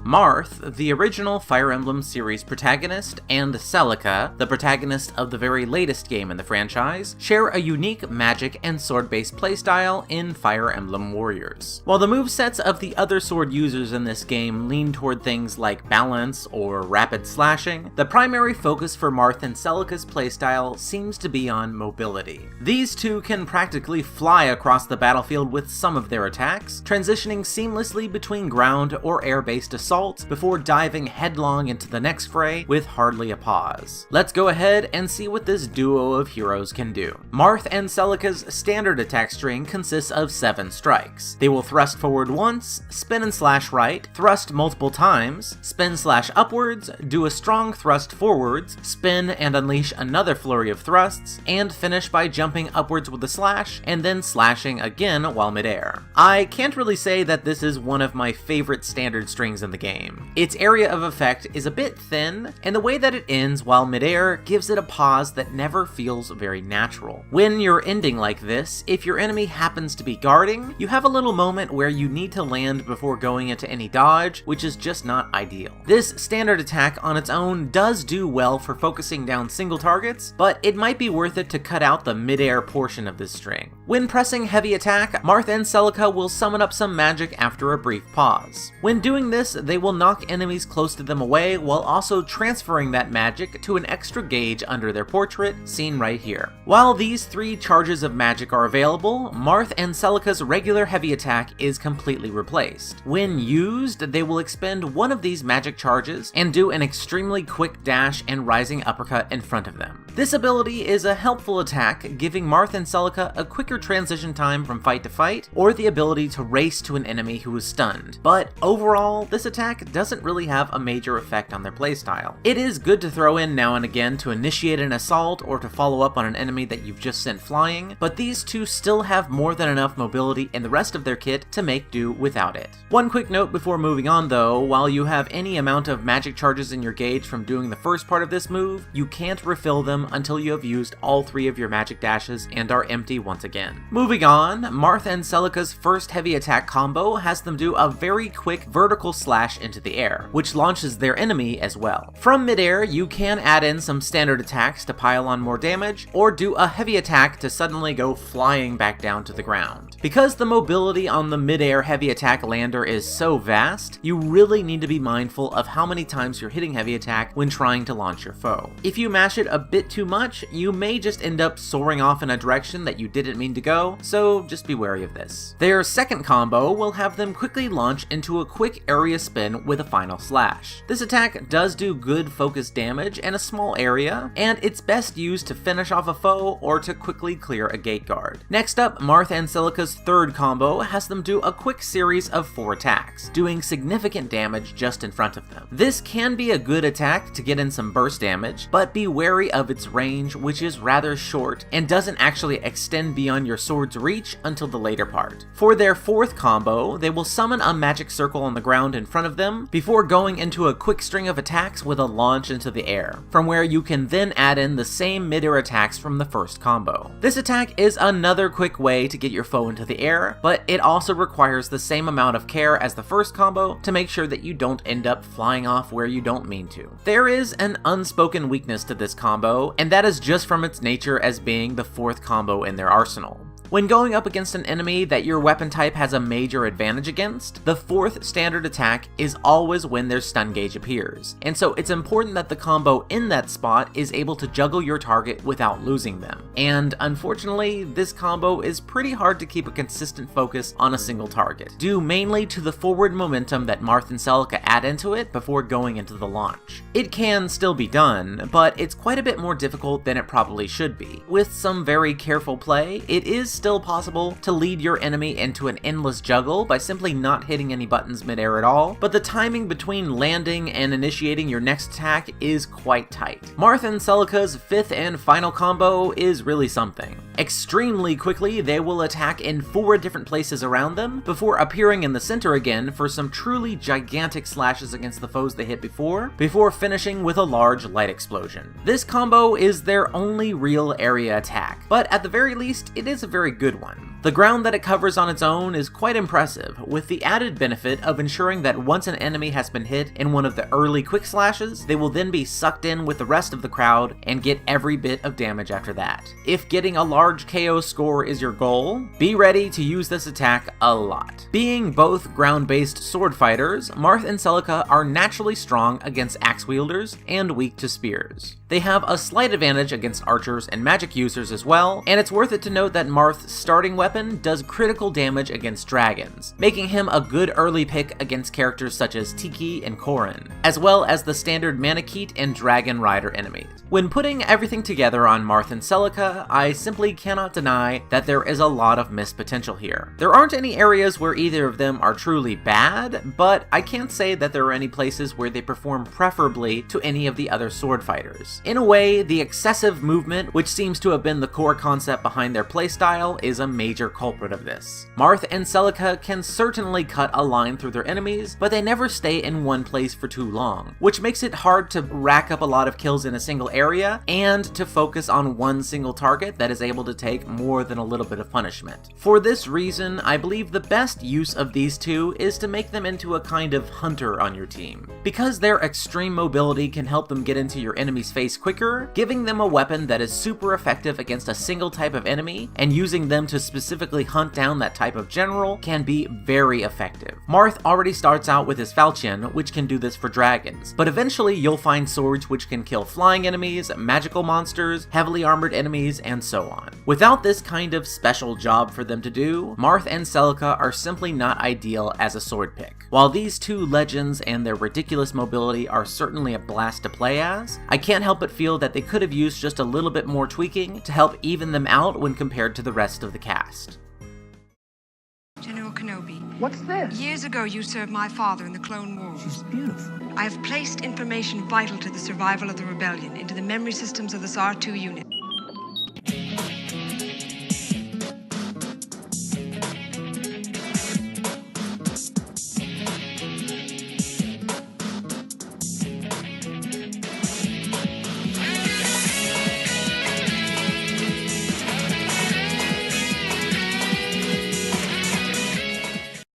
Marth, the original Fire Emblem series protagonist, and Celica, the protagonist of the very latest game in the franchise, share a unique magic and sword-based playstyle in Fire Emblem Warriors. While the movesets of the other sword users in this game lean toward things like balance or rapid slashing, the primary focus for Marth and Celica's playstyle seems to be on mobility. These two can practically fly across the battlefield with some of their attacks, transitioning seamlessly between ground or air-based assaults before diving headlong into the next fray with hardly a pause. Let's go ahead and see what this duo of heroes can do. Marth and Celica's standard attack string consists of 7 strikes. They will thrust forward once, spin and slash right, thrust multiple times, spin slash upwards, do a strong thrust forwards, spin and unleash another flurry of thrusts, and finish by jumping upwards with a slash, and then slashing again while midair. I can't really say that this is one of my favorite standard strings in the game. Its area of effect is a bit thin, and the way that it ends while midair gives it a pause that never feels very natural. When you're ending like this, if your enemy happens to be guarding, you have a little moment where you need to land before going into any dodge, which is just not ideal. This standard attack on its own does do well for focusing down single targets, but it might be worth it to cut out the midair portion of this string. When pressing heavy attack, Marth and Celica will summon up some magic after a brief pause. When doing this, they will knock enemies close to them away while also transferring that magic to an extra gauge under their portrait, seen right here. While these 3 charges of magic are available, Marth and Celica's regular heavy attack is completely replaced. When used, they will expend one of these magic charges and do an extremely quick dash and rising uppercut in front of them. This ability is a helpful attack, giving Marth and Celica a quicker transition time from fight to fight, or the ability to race to an enemy who is stunned. But overall, this attack doesn't really have a major effect on their playstyle. It is good to throw in now and again to initiate an assault or to follow up on an enemy that you've just sent flying, but these two still have more than enough mobility in the rest of their kit to make do without it. One quick note before moving on though, while you have any amount of magic charges in your gauge from doing the first part of this move, you can't refill them until you have used all 3 of your magic dashes and are empty once again. Moving on, Marth and Celica's first heavy attack combo has them do a very quick vertical slash into the air, which launches their enemy as well. From midair, you can add in some standard attacks to pile on more damage, or do a heavy attack to suddenly go flying back down to the ground. Because the mobility on the midair heavy attack lander is so vast, you really need to be mindful of how many times you're hitting heavy attack when trying to launch your foe. If you mash it a bit too much, you may just end up soaring off in a direction that you didn't mean to go, so just be wary of this. Their second combo will have them quickly launch into a quick area spin with a final slash. This attack does do good focused damage in a small area, and it's best used to finish off a foe or to quickly clear a gate guard. Next up, Marth and Celica's third combo has them do a quick series of 4 attacks, doing significant damage just in front of them. This can be a good attack to get in some burst damage, but be wary of its range, which is rather short and doesn't actually extend beyond your sword's reach until the later part. For their fourth combo, they will summon a magic circle on the ground in front of them before going into a quick string of attacks with a launch into the air, from where you can then add in the same mid-air attacks from the first combo. This attack is another quick way to get your foe into the air, but it also requires the same amount of care as the first combo to make sure that you don't end up flying off where you don't mean to. There is an unspoken weakness to this combo, and that is just from its nature as being the fourth combo in their arsenal. When going up against an enemy that your weapon type has a major advantage against, the fourth standard attack is always when their stun gauge appears, and so it's important that the combo in that spot is able to juggle your target without losing them. And unfortunately, this combo is pretty hard to keep a consistent focus on a single target, due mainly to the forward momentum that Marth and Celica add into it before going into the launch. It can still be done, but it's quite a bit more difficult than it probably should be. With some very careful play, it is still possible to lead your enemy into an endless juggle by simply not hitting any buttons midair at all, but the timing between landing and initiating your next attack is quite tight. Marth and Celica's fifth and final combo is really something. Extremely quickly, they will attack in 4 different places around them before appearing in the center again for some truly gigantic slashes against the foes they hit before finishing with a large light explosion. This combo is their only real area attack, but at the very least, it is a very good one. The ground that it covers on its own is quite impressive, with the added benefit of ensuring that once an enemy has been hit in one of the early quick slashes, they will then be sucked in with the rest of the crowd and get every bit of damage after that. If getting a large KO score is your goal, be ready to use this attack a lot. Being both ground-based sword fighters, Marth and Celica are naturally strong against axe wielders and weak to spears. They have a slight advantage against archers and magic users as well, and it's worth it to note that Marth's starting weapon does critical damage against dragons, making him a good early pick against characters such as Tiki and Korin, as well as the standard Manakete and Dragon Rider enemies. When putting everything together on Marth and Celica, I simply cannot deny that there is a lot of missed potential here. There aren't any areas where either of them are truly bad, but I can't say that there are any places where they perform preferably to any of the other sword fighters. In a way, the excessive movement, which seems to have been the core concept behind their playstyle, is a major culprit of this. Marth and Celica can certainly cut a line through their enemies, but they never stay in one place for too long, which makes it hard to rack up a lot of kills in a single area and to focus on one single target that is able to take more than a little bit of punishment. For this reason, I believe the best use of these two is to make them into a kind of hunter on your team. Because their extreme mobility can help them get into your enemy's face quicker, giving them a weapon that is super effective against a single type of enemy and using them to specifically hunt down that type of general can be very effective. Marth already starts out with his falchion, which can do this for dragons, but eventually you'll find swords which can kill flying enemies, magical monsters, heavily armored enemies, and so on. Without this kind of special job for them to do, Marth and Celica are simply not ideal as a sword pick. While these two legends and their ridiculous mobility are certainly a blast to play as, I can't help but feel that they could have used just a little bit more tweaking to help even them out when compared to the rest of the cast. General Kenobi. What's this? Years ago, you served my father in the Clone Wars. She's beautiful. I have placed information vital to the survival of the rebellion into the memory systems of this R2 unit.